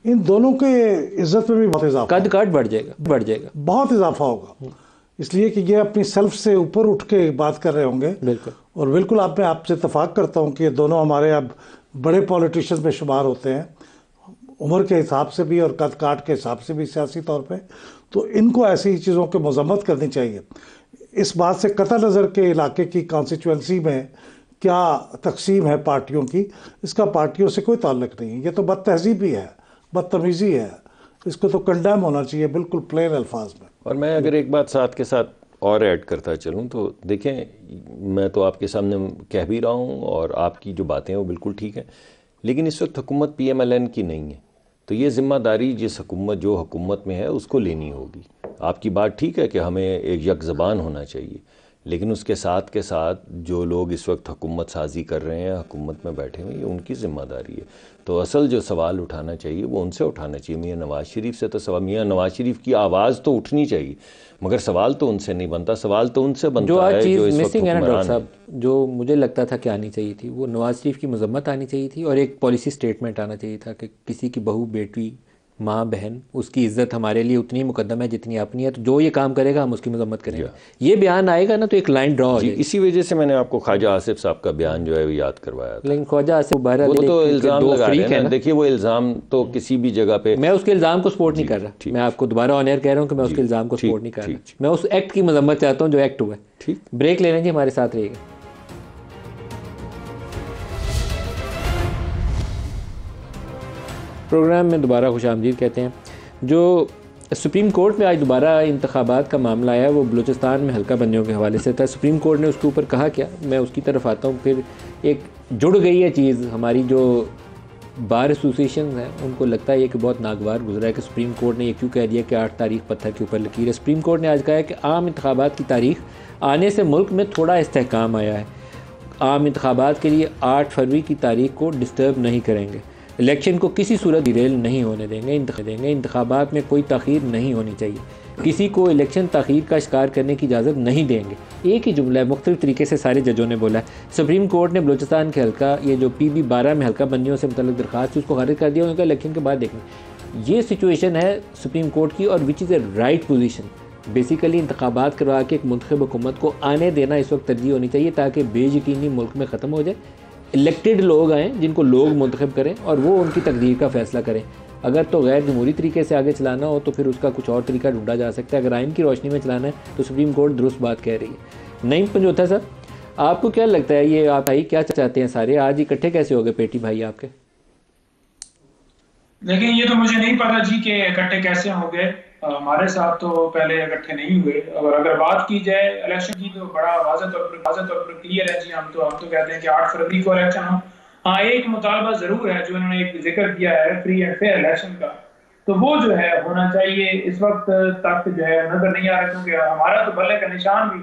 इन दोनों के इज़्ज़त में भी बहुत इजाफा, कद काट बढ़ जाएगा, बहुत इजाफा होगा, इसलिए कि ये अपनी सेल्फ से ऊपर उठ के बात कर रहे होंगे। बिल्कुल। और बिल्कुल मैं आपसे इत्तफाक करता हूँ कि ये दोनों हमारे अब बड़े पॉलिटिशियंस में शुमार होते हैं, उम्र के हिसाब से भी और कद काट के हिसाब से भी सियासी तौर पे, तो इनको ऐसी चीज़ों की मजम्मत करनी चाहिए। इस बात से कतई नज़र के इलाके की कॉन्स्टिट्यूंसी में क्या तकसीम है पार्टियों की, इसका पार्टियों से कोई ताल्लुक़ नहीं है, ये तो बदतहजीबी है, बदतमीज़ी है, इसको तो कंडेम होना चाहिए बिल्कुल प्लेन अल्फाज में। और मैं अगर एक बात साथ के साथ और ऐड करता चलूँ तो देखें, मैं तो आपके सामने कह भी रहा हूँ और आपकी जो बातें हैं वो बिल्कुल ठीक है, लेकिन इस वक्त हुकूमत PMLN की नहीं है, तो ये ज़िम्मेदारी जिस हुकूमत जो हुकूमत में है उसको लेनी होगी। आपकी बात ठीक है कि हमें एक यक ज़बान होना चाहिए, लेकिन उसके साथ के साथ जो लोग इस वक्त हुकूमत साजी कर रहे हैं, हुकूमत में बैठे हुए, ये उनकी ज़िम्मेदारी है। तो असल जो सवाल उठाना चाहिए वो उनसे उठाना चाहिए, मियाँ नवाज़ शरीफ से तो सवाल, मियाँ नवाज़ शरीफ की आवाज़ तो उठनी चाहिए, मगर सवाल तो उनसे नहीं बनता, सवाल तो उनसे बनता जो है आज जो चीज़ इस वक्त मिसिंग है ना हुक्मरान डॉक्टर साहब, जो मुझे लगता था कि आनी चाहिए थी, वो नवाज़ शरीफ की मजम्मत आनी चाहिए थी और एक पॉलिसी स्टेटमेंट आना चाहिए था कि किसी की बहू, बेटी, माँ, बहन, उसकी इज्जत हमारे लिए उतनी मुकद्दम है जितनी अपनी है, तो जो ये काम करेगा हम उसकी मजम्मत करेंगे। ये बयान आएगा ना तो एक लाइन ड्रॉ हो जाएगी। इसी वजह से मैंने आपको ख्वाजा आसिफ साहब का बयान जो है वो याद करवाया था। लेकिन ख्वाजा आसिफ वो तो इल्ज़ाम लगा रहे हैं ना, देखिए वो इल्ज़ाम तो किसी भी जगह पे, मैं उसके इल्ज़ाम को सपोर्ट नहीं कर रहा, मैं आपको दोबारा ऑन एयर कह रहा हूँ कि मैं उसके इल्ज़ाम को सपोर्ट नहीं कर रहा, मैं उस एक्ट की मजम्मत चाहता हूँ जो एक्ट हुआ है। ठीक, ब्रेक ले लेंगे, हमारे साथ रहिएगा। प्रोग्राम में दोबारा खुशामदीद कहते हैं। जो सुप्रीम कोर्ट में आज दोबारा इंतखाबात का मामला आया वो बलूचिस्तान में हल्का बंदियों के हवाले से था। सुप्रीम कोर्ट ने उसके ऊपर कहा क्या, मैं उसकी तरफ आता हूँ। फिर एक जुड़ गई है चीज़, हमारी जो बार एसोसिएशन हैं उनको लगता है ये कि बहुत नागवार गुजरा है कि सुप्रीम कोर्ट ने ये क्यों कह दिया कि 8 तारीख पत्थर के ऊपर लकीर है। सुप्रीम कोर्ट ने आज कहा है कि आम इंतखाबात की तारीख आने से मुल्क में थोड़ा इस्तेहकाम आया है। आम इंतखाबात के लिए 8 फरवरी की तारीख को डिस्टर्ब नहीं करेंगे, इलेक्शन को किसी सूरत डिरेल नहीं होने देंगे, इंतखाबात में कोई ताख़ीर नहीं होनी चाहिए, किसी को इलेक्शन ताख़ीर का शिकार करने की इजाज़त नहीं देंगे। एक ही जुमला है, मुख्तलिफ तरीके से सारे जजों ने बोला है। सुप्रीम कोर्ट ने बलूचिस्तान के हल्का, ये जो PB 12 में हल्का बंदियों से मुतल्लिक़ दरख्वास्त थी उसको खारिज कर दिया, उनका इलेक्शन के बाद देखना। ये सिचुएशन है सुप्रीम कोर्ट की, और which is a right position. Basically इंतखाबात करवा के एक मुंतखब हुकूमत को आने देना इस वक्त तरजीह होनी चाहिए ताकि बेयकीनी मुल्क में ख़त्म हो जाए। इलेक्टेड लोग आएँ जिनको लोग मुंतखब करें और वो उनकी तकदीर का फ़ैसला करें। अगर तो गैर जमहूरी तरीके से आगे चलाना हो तो फिर उसका कुछ और तरीका ढूंढा जा सकता है। अगर आइन की रोशनी में चलाना है तो सुप्रीम कोर्ट दुरुस्त बात कह रही है। नईम पंजोथा साहब, आपको क्या लगता है, ये आप भाई क्या चाहते हैं सारे, आज इकट्ठे कैसे हो गए पेटी भाई आपके? देखिए, ये तो मुझे नहीं पता जी कि इकट्ठे कैसे हो गए। हमारे साथ तो पहले इकट्ठे नहीं हुए। और अगर बात की जाए इलेक्शन की तो बड़ा वाज़ेह तौर पर क्लियर है जी। हम तो कहते हैं कि 8 फरवरी को इलेक्शन हो। हाँ, एक मुतालबा जरूर है जो इन्होंने एक जिक्र किया है फ्री एंड फेयर इलेक्शन का, तो वो जो है होना चाहिए। इस वक्त तक जो है नजर नहीं आ रहा, क्योंकि हमारा तो बल्ले का निशान भी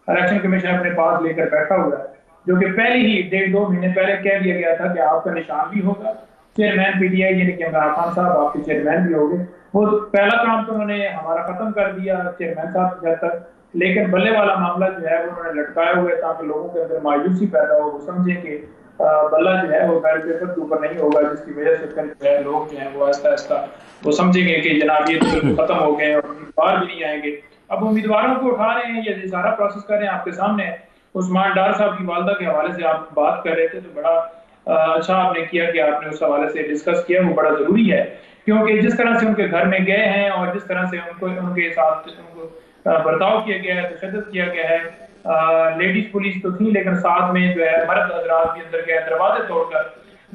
इलेक्शन कमीशन अपने पास लेकर बैठा हुआ है, जो कि पहले ही 1.5-2 महीने पहले कह दिया गया था कि आपका निशान भी होगा, चेयरमैन PTI यानी कि इमरान खान साहब आपके चेयरमैन भी होंगे। वो पहला काम तो उन्होंने हमारा खत्म कर दिया चेयरमैन साहब के घर तक, लेकिन बल्ले वाला मामला जो है वो उन्होंने लटकाया हुआ है ताकि लोगों के अंदर मायूसी पैदा हो, वो समझे कि बल्ला जो है वो बैलेट पेपर के ऊपर नहीं होगा, जिसकी वजह से फिर जो है लोग जो है वो आहिस्ता आहिस्ता वो समझेंगे कि जनाब ये तो खत्म हो गए और उम्मीदवार भी नहीं आएंगे। अब उम्मीदवारों को उठा रहे हैं, ये सारा प्रोसेस कर रहे हैं आपके सामने। उस्मान डार साहब की वालदा के हवाले से आप बात कर रहे थे, तो बड़ा अच्छा आपने किया कि आपने उस हवाले से डिस्कस किया, वो बड़ा जरूरी है, क्योंकि जिस तरह से उनके घर में गए हैं और जिस तरह से उनके साथ बर्ताव किया गया है, तशद्दुद किया गया है। लेडीज पुलिस तो थी, लेकिन साथ में जो है मर्द हजरात भी अंदर गए दरवाजे तोड़कर,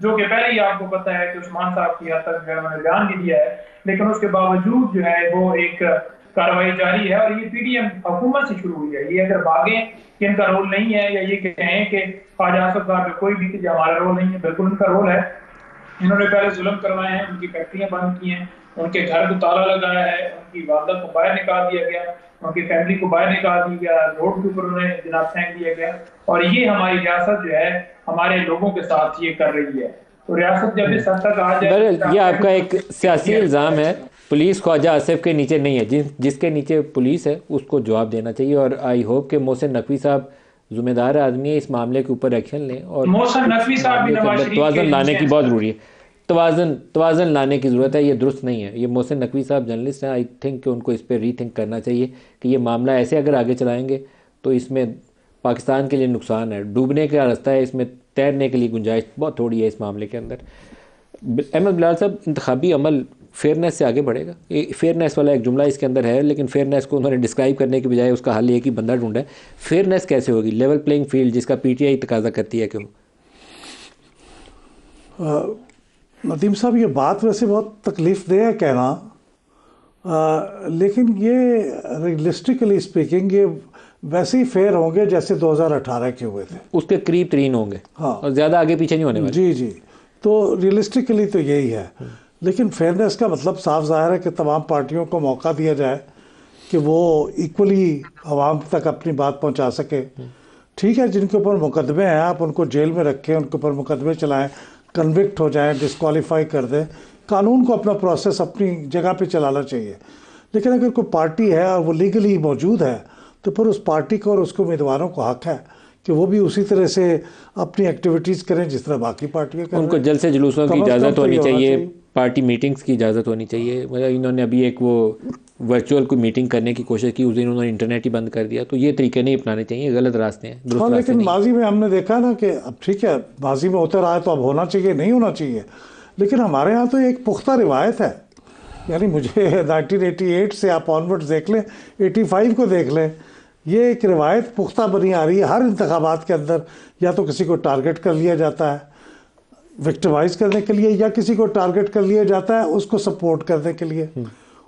जो कि पहले ही आपको पता है कि उस्मान साहब की हद तक उन्होंने बयान भी दिया है, लेकिन उसके बावजूद जो है वो एक कार्रवाई जारी है। और ये पीडीएम हुकूमत से शुरू हुई है। ये अगर भागे कि इनका रोल नहीं है, या ये कहें कि ख्वाजा आसिफ साहब पे कोई भी कि हमारा रोल नहीं है, बिल्कुल उनका रोल है। इन्होंने पहले जुल्म करवाए हैं, उनकी फैक्ट्रियां बंद की हैं, उनके घर को ताला लगाया है, उनकी वालदा को बाहर निकाल दिया गया, उनकी फैमिली को बाहर निकाल दिया गया, रोड के ऊपर उन्हें जनाब फेंक दिया गया। और ये हमारी रियासत जो है हमारे लोगों के साथ ये कर रही है। तो रियासत जब इस हद तक आ जाए, ये आपका एक सियासी इल्ज़ाम है। पुलिस ख्वाजा आसिफ के नीचे नहीं है, जिसके नीचे पुलिस है उसको जवाब देना चाहिए। और आई होप कि मोहसिन नकवी साहब जिम्मेदार आदमी है, इस मामले के ऊपर एक्शन लें। और मोहसिन नकवी साहब भी नवाज शरीफ तवाज़ुन लाने की बहुत ज़रूरी है, तवाज़ुन लाने की ज़रूरत है। ये दुरुस्त नहीं है। ये मोहसिन नकवी साहब जर्नलिस्ट हैं, आई थिंक कि उनको इस पर रीथिंक करना चाहिए कि ये मामला ऐसे अगर आगे चलाएंगे तो इसमें पाकिस्तान के लिए नुकसान है, डूबने का रास्ता है, इसमें तैरने के लिए गुंजाइश बहुत थोड़ी है इस मामले के अंदर। अहमद बिलाल साहब, इंतखाबी अमल फेयरनेस से आगे बढ़ेगा। ये फेयरनेस वाला एक जुमला इसके अंदर है, लेकिन फेयरनेस को उन्होंने डिस्क्राइब करने के बजाय उसका हल एक ही बंदा ढूंढा है। फेयरनेस कैसे होगी? लेवल प्लेइंग फील्ड जिसका पीटीआई तकाजा करती है क्यों? नदीम साहब, ये बात वैसे बहुत तकलीफ दे है कहना, लेकिन ये रियलिस्टिकली स्पीकिंग ये वैसे ही फेयर होंगे जैसे 2018 के हुए थे, उसके करीब तरीन होंगे। हाँ, और ज़्यादा आगे पीछे नहीं होने वाले। जी जी, तो रियलिस्टिकली तो यही है। लेकिन फेयरनेस का मतलब साफ जाहिर है कि तमाम पार्टियों को मौका दिया जाए कि वो इक्वली आवाम तक अपनी बात पहुंचा सके। ठीक है, जिनके ऊपर मुकदमे हैं आप उनको जेल में रखें, उनके ऊपर मुकदमे चलाएं, कन्विक्ट हो जाएं, डिस्क्वालीफाई कर दें। कानून को अपना प्रोसेस अपनी जगह पे चलाना चाहिए। लेकिन अगर कोई पार्टी है और वो लीगली मौजूद है तो फिर उस पार्टी को और उसके उम्मीदवारों को हक है कि वो भी उसी तरह से अपनी एक्टिविटीज़ करें जिस तरह बाकी पार्टियाँ करें। उनको जलसे जुलूसों की इजाज़त होनी चाहिए, पार्टी मीटिंग्स की इजाज़त होनी चाहिए। मतलब इन्होंने अभी एक वो वर्चुअल कोई मीटिंग करने की कोशिश की, उस दिन उन्होंने इंटरनेट ही बंद कर दिया। तो ये तरीके नहीं अपनाने चाहिए, गलत रास्ते हैं। हाँ, लेकिन माजी में हमने देखा ना कि अब ठीक है, माजी में होता रहा है तो अब होना चाहिए, नहीं होना चाहिए। लेकिन हमारे यहाँ तो एक पुख्ता रिवायत है, यानी मुझे 1988 से आप ऑनवर्ड्स देख लें, 85 को देख लें, ये एक रिवायत पुख्ता बनी आ रही है। हर इंतखाबात के अंदर या तो किसी को टारगेट कर लिया जाता है विक्टिमाइज करने के लिए, या किसी को टारगेट कर लिया जाता है उसको सपोर्ट करने के लिए,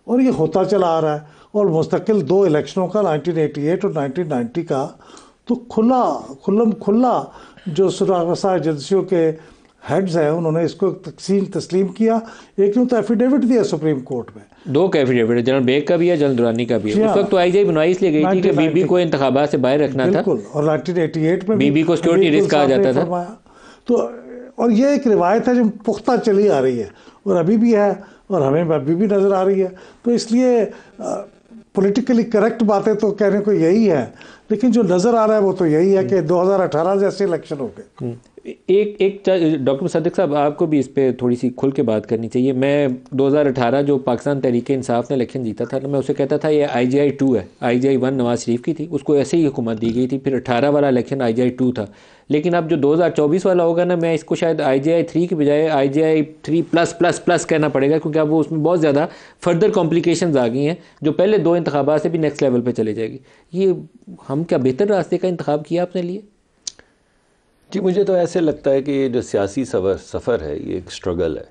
और ये होता चला आ रहा है। और मुस्तकिल 2 इलेक्शनों का, 1988 और 1990 का, तो खुला जो सुरक्षा एजेंसियों के हेड्स हैं उन्होंने इसको तस्लीम किया। एक ने तो एफिडेविट दिया सुप्रीम कोर्ट में, 2 का एफिडेविट, जनरल बेग का भी है, जनरल दुरानी का भी है। उस वक्त तो आईजीआई बनवाई इसलिए गई थी कि बीबी को इंतखाबात से बाहर रखना था। बिल्कुल, और 1988 में बीबी को सिक्योरिटी रिस्क कहा जाता था। तो और ये एक रिवायत है जो पुख्ता चली आ रही है और अभी भी है और हमें अभी भी नज़र आ रही है। तो इसलिए पॉलिटिकली करेक्ट बातें तो कहने को यही है, लेकिन जो नज़र आ रहा है वो तो यही है कि 2018 जैसे इलेक्शन हो गए। एक डॉक्टर मुसद्दिक साहब, आपको भी इस पे थोड़ी सी खुल के बात करनी चाहिए। मैं 2018 जो पाकिस्तान तहरीक इंसाफ ने इलेक्शन जीता था, मैं उसे कहता था ये IGI 2 है। IGI 1 नवाज शरीफ की थी, उसको ऐसे ही हुकूमत दी गई थी। फिर 18 वाला इलेक्शन IGI 2 था। लेकिन अब जो 2024 वाला होगा ना, मैं इसको शायद IGI 3 की बजाय IGI 3+++ कहना पड़ेगा, क्योंकि अब वो उसमें बहुत ज़्यादा फर्दर कॉम्प्लिकेशंस आ गई हैं जो पहले 2 इंतखाबात से भी नेक्स्ट लेवल पर चले जाएगी। ये हम क्या बेहतर रास्ते का इंतखाब किया अपने लिए? जी, मुझे तो ऐसे लगता है कि ये जो सियासी सफ़र है ये एक स्ट्रगल है।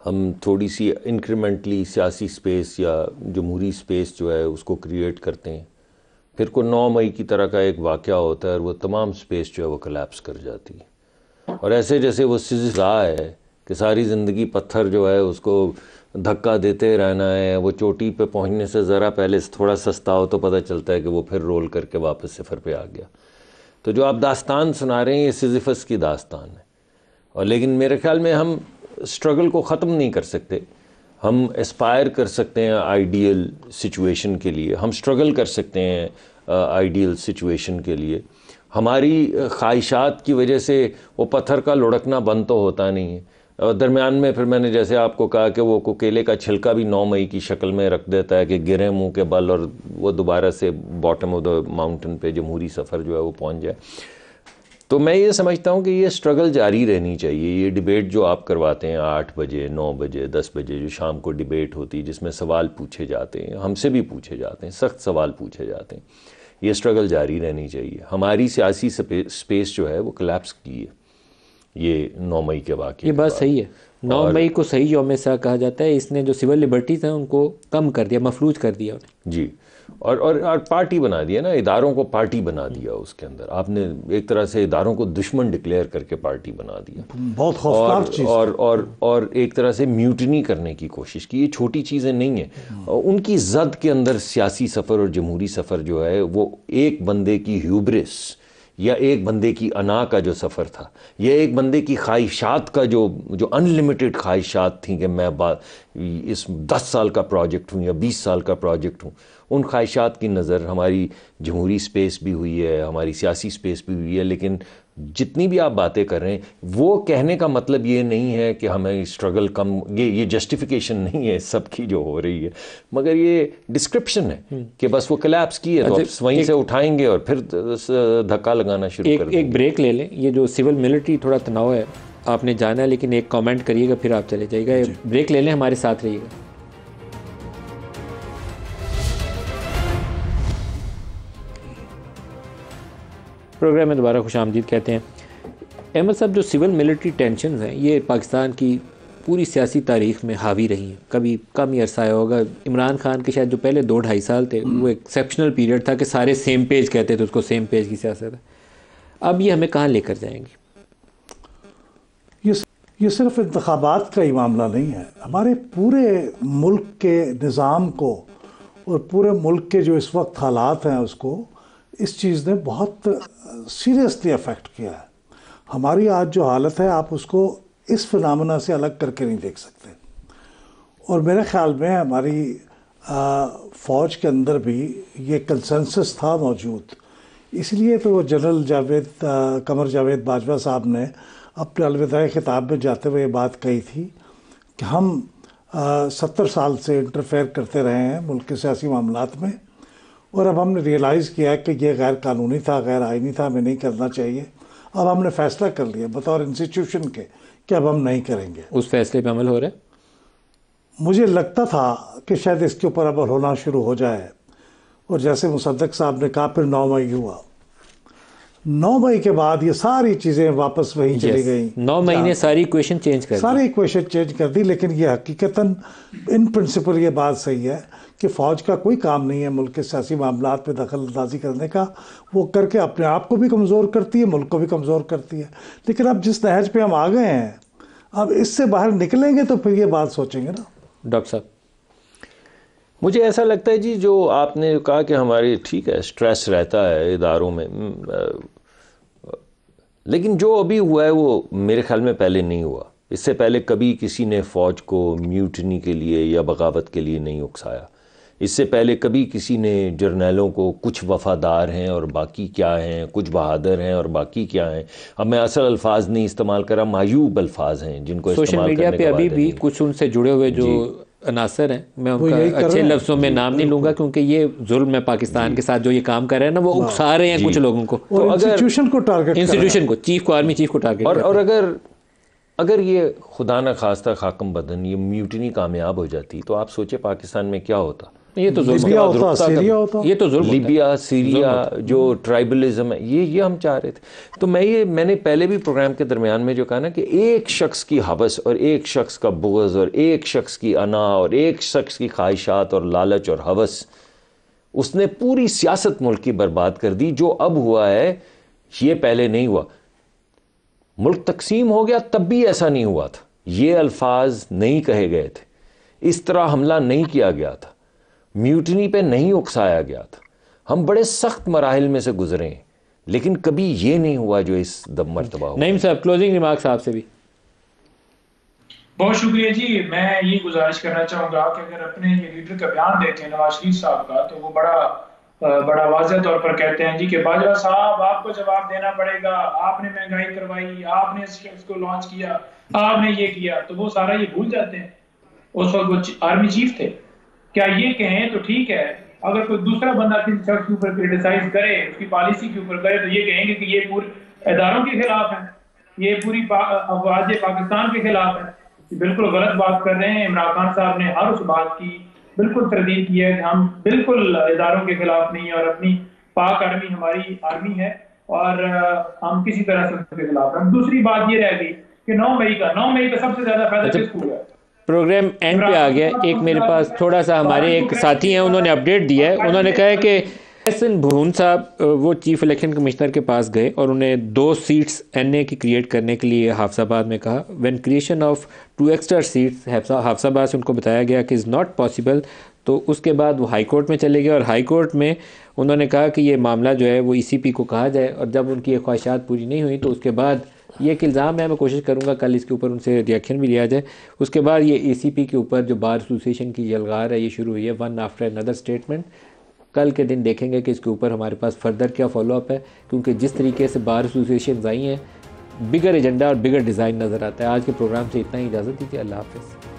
हम थोड़ी सी इंक्रीमेंटली सियासी स्पेस या जमहूरी स्पेस जो है उसको क्रिएट करते हैं, फिर को 9 मई की तरह का एक वाक़या होता है और वो तमाम स्पेस जो है वो कोलैप्स कर जाती है। और ऐसे जैसे वो सिज़िफ है कि सारी ज़िंदगी पत्थर जो है उसको धक्का देते रहना है, वो चोटी पे पहुंचने से ज़रा पहले थोड़ा सस्ता हो तो पता चलता है कि वो फिर रोल करके वापस सिफर पे आ गया। तो जो आप दास्तान सुना रहे हैं ये सिज़िफस की दास्तान है। और लेकिन मेरे ख्याल में हम स्ट्रगल को ख़त्म नहीं कर सकते। हम एस्पायर कर सकते हैं आइडियल सिचुएशन के लिए, हम स्ट्रगल कर सकते हैं आइडियल सिचुएशन के लिए। हमारी ख्वाहिशात की वजह से वो पत्थर का लुढ़कना बंद तो होता नहीं है। दरमियान में फिर मैंने जैसे आपको कहा कि वो केले का छिलका भी 9 मई की शक्ल में रख देता है कि गिरे मुंह के बल और वो दोबारा से बॉटम ऑफ द माउंटेन पे जमहूरी सफ़र जो है वो पहुंच जाए। तो मैं ये समझता हूँ कि ये स्ट्रगल जारी रहनी चाहिए। ये डिबेट जो आप करवाते हैं 8 बजे, 9 बजे, 10 बजे जो शाम को डिबेट होती है जिसमें सवाल पूछे जाते हैं, हमसे भी पूछे जाते हैं, सख्त सवाल पूछे जाते हैं, ये स्ट्रगल जारी रहनी चाहिए। हमारी सियासी स्पेस जो है वो कोलैप्स की है ये 9 मई के वाक़े। ये बात सही है, 9 मई को सही यौम सा कहा जाता है। इसने जो सिविल लिबर्टीज़ हैं उनको कम कर दिया, मफलूज कर दिया उन्हें जी। और पार्टी बना दिया ना, इदारों को पार्टी बना दिया। उसके अंदर आपने एक तरह से इदारों को दुश्मन डिक्लेयर करके पार्टी बना दिया। बहुत खौफनाक चीज़। और एक तरह से म्यूटनी करने की कोशिश की। ये छोटी चीज़ें नहीं हैं। उनकी जद के अंदर सियासी सफ़र और जमहूरी सफ़र जो है वो एक बंदे की ह्यूब्रिस या एक बंदे की अना का जो सफ़र था, या एक बंदे की ख्वाहिशात का जो अनलिमिटेड ख्वाहिशात थी कि मैं इस 10 साल का प्रोजेक्ट हूँ या 20 साल का प्रोजेक्ट हूँ, उन ख्वाहिशात की नज़र हमारी जमहूरी स्पेस भी हुई है, हमारी सियासी स्पेस भी हुई है। लेकिन जितनी भी आप बातें कर रहे हैं, वो कहने का मतलब ये नहीं है कि हमें स्ट्रगल कम, ये जस्टिफिकेशन नहीं है सबकी जो हो रही है, मगर ये डिस्क्रिप्शन है कि बस वो कोलैप्स की है तो आप वहीं से उठाएंगे और फिर धक्का लगाना शुरू कर देंगे। एक ब्रेक ले लें। ये जो सिविल मिलिट्री थोड़ा तनाव है, आपने जाना है, लेकिन एक कमेंट करिएगा फिर आप चले जाइएगा। ब्रेक ले लें, हमारे साथ रहिएगा। प्रोग्राम में दोबारा खुशामदीद कहते हैं। अहमद साहब, जो सिविल मिलिट्री टेंशन्स हैं ये पाकिस्तान की पूरी सियासी तारीख में हावी रही हैं। कभी कम ही अरसा होगा, इमरान खान के शायद जो पहले 2-2.5 साल थे वो एक्सेप्शनल पीरियड था कि सारे सेम पेज कहते थे उसको, सेम पेज की सियासत है। अब ये हमें कहाँ लेकर जाएंगी? ये सिर्फ इंतखाबात का ही मामला नहीं है, हमारे पूरे मुल्क के निज़ाम को और पूरे मुल्क के जो इस वक्त हालात हैं उसको इस चीज़ ने बहुत सीरियसली अफेक्ट किया है। हमारी आज जो हालत है आप उसको इस फिनोमेना से अलग करके नहीं देख सकते। और मेरे ख्याल में हमारी फ़ौज के अंदर भी ये कंसेंसस था मौजूद। इसलिए तो वो जनरल कमर जावेद बाजवा साहब ने अपने अलविदाई खिताब में जाते हुए ये बात कही थी कि हम 70 साल से इंटरफेयर करते रहे हैं मुल्क के सियासी मामलात में, और अब हमने रियलाइज़ किया कि ये गैर कानूनी था, गैर आइनी था, हमें नहीं करना चाहिए। अब हमने फ़ैसला कर लिया बतौर इंस्टीट्यूशन के कि अब हम नहीं करेंगे। उस फैसले पे अमल हो रहा है? मुझे लगता था कि शायद इसके ऊपर अमल होना शुरू हो जाए, और जैसे मुसद्दक साहब ने कहा फिर 9 मई हुआ। 9 मई के बाद ये सारी चीज़ें वापस वहीं चली गई। 9 मई ने सारी इक्वेशन चेंज कर दी, सारी इक्वेशन चेंज कर दी। लेकिन ये हकीकतन इन प्रिंसिपल ये बात सही है कि फ़ौज का कोई काम नहीं है मुल्क के सियासी मामलात में दखल अंदाजी करने का। वो करके अपने आप को भी कमज़ोर करती है, मुल्क को भी कमज़ोर करती है। लेकिन अब जिस नहज पे हम आ गए हैं, अब इससे बाहर निकलेंगे तो फिर ये बात सोचेंगे ना। डॉक्टर साहब, मुझे ऐसा लगता है जी, जो आपने कहा कि हमारी ठीक है स्ट्रेस रहता है इदारों में, लेकिन जो अभी हुआ है वो मेरे ख्याल में पहले नहीं हुआ। इससे पहले कभी किसी ने फ़ौज को म्यूटनी के लिए या बगावत के लिए नहीं उकसाया। इससे पहले कभी किसी ने जर्नैलों को कुछ वफ़ादार हैं और बाकी क्या हैं, कुछ बहादुर हैं और बाकी क्या हैं। अब मैं असल अल्फाज नहीं इस्तेमाल कर रहा, मायूब अल्फाज हैं जिनको सोशल मीडिया पे अभी भी कुछ उनसे जुड़े हुए जो अनासर हैं, मैं उनका अच्छे लफ्ज़ों में नाम नहीं लूँगा क्योंकि ये जुल्म है पाकिस्तान के साथ जो ये काम कर रहे हैं ना, वो उकसा रहे हैं कुछ लोगों को, तो इंस्टीट्यूशन को टारगेट, इंस्टीट्यूशन को, चीफ को, आर्मी चीफ को टारगेट। और अगर ये खुदा न खास्ता खाकम बदन ये म्यूटनी कामयाब हो जाती तो आप सोचे पाकिस्तान में क्या होता। ये तो लिबिया होता, सीरिया होता, ये तो जुल्म, लिबिया, सीरिया, जो ट्राइबलिज्म है ये हम चाह रहे थे। तो मैंने पहले भी प्रोग्राम के दरमियान में जो कहा ना कि एक शख्स की हवस और एक शख्स का बुग़्ज़ और एक शख्स की अना और एक शख्स की ख्वाहिशात और लालच और हवस, उसने पूरी सियासत मुल्क की बर्बाद कर दी। जो अब हुआ है ये पहले नहीं हुआ। मुल्क तकसीम हो गया तब भी ऐसा नहीं हुआ था, ये अल्फाज नहीं कहे गए थे, इस तरह हमला नहीं किया गया था, म्यूटनी पे नहीं उकसाया गया था। हम बड़े सख्त मराहिल में से गुजरे हैं, लेकिन कभी ये नहीं हुआ जो इस दम मर्तबा हुआ। नईम साहब, क्लोजिंग रिमार्क्स आपसे भी। बहुत शुक्रिया जी। मैं ये गुजारिश करना चाहूँगा कि अगर अपने ये लीडर का बयान देखें नवाज शरीफ साहब का, तो वो बड़ा वाज़ेह तौर पर कहते हैं जी कि बाजवा साहब आपको जवाब देना पड़ेगा, आपने महंगाई करवाई, आपने इसको लॉन्च किया, आपने ये किया। तो वो सारा ये भूल जाते हैं उस वक्त वो आर्मी चीफ थे। क्या ये कहें तो ठीक है, अगर कोई दूसरा बंदा किसी शख्स के ऊपर क्रिटिसाइज करे, उसकी पॉलिसी के ऊपर करे, तो ये कहेंगे कि ये पूरे इदारों के खिलाफ है, ये पूरी अफवाज पाकिस्तान के खिलाफ है। बिल्कुल गलत बात कर रहे हैं। इमरान खान साहब ने हर उस बात की बिल्कुल तरदीद की है कि हम बिल्कुल इदारों के खिलाफ नहीं है और अपनी पाक आर्मी हमारी आर्मी है और हम किसी तरह से उनके खिलाफ हैं। दूसरी बात ये रह गई कि 9 मई का सबसे ज्यादा फायदा किसको हुआ? प्रोग्राम एंड पे आ गया। एक मेरे पास थोड़ा सा हमारे एक साथी हैं, उन्होंने अपडेट दिया है। उन्होंने कहा है कि एहसन भून साहब वो चीफ इलेक्शन कमिश्नर के पास गए और उन्हें 2 सीट्स एनए की क्रिएट करने के लिए हाफसाबाद में कहा। When creation of 2 extra seats Hafizabad से उनको बताया गया कि इज़ नॉट पॉसिबल, तो उसके बाद वो हाई कोर्ट में चले गए और हाई कोर्ट में उन्होंने कहा कि ये मामला जो है वो ईसीपी को कहा जाए। और जब उनकी ये ख्वाहिशात पूरी नहीं हुई तो उसके बाद ये एक इल्ज़ाम है, मैं कोशिश करूँगा कल इसके ऊपर उनसे रिएक्शन भी लिया जाए। उसके बाद ये ईसीपी के ऊपर जो बार एसोसिएशन की यलगार है ये शुरू हुई है, वन आफ्टर अनदर स्टेटमेंट। कल के दिन देखेंगे कि इसके ऊपर हमारे पास फर्दर क्या फॉलोअप है, क्योंकि जिस तरीके से बार एसोसिएशन आई हैं बिगर एजेंडा और बिगर डिज़ाइन नज़र आता है। आज के प्रोग्राम से इतना ही, इजाज़त दीजिए, अल्लाह हाफ़िज़।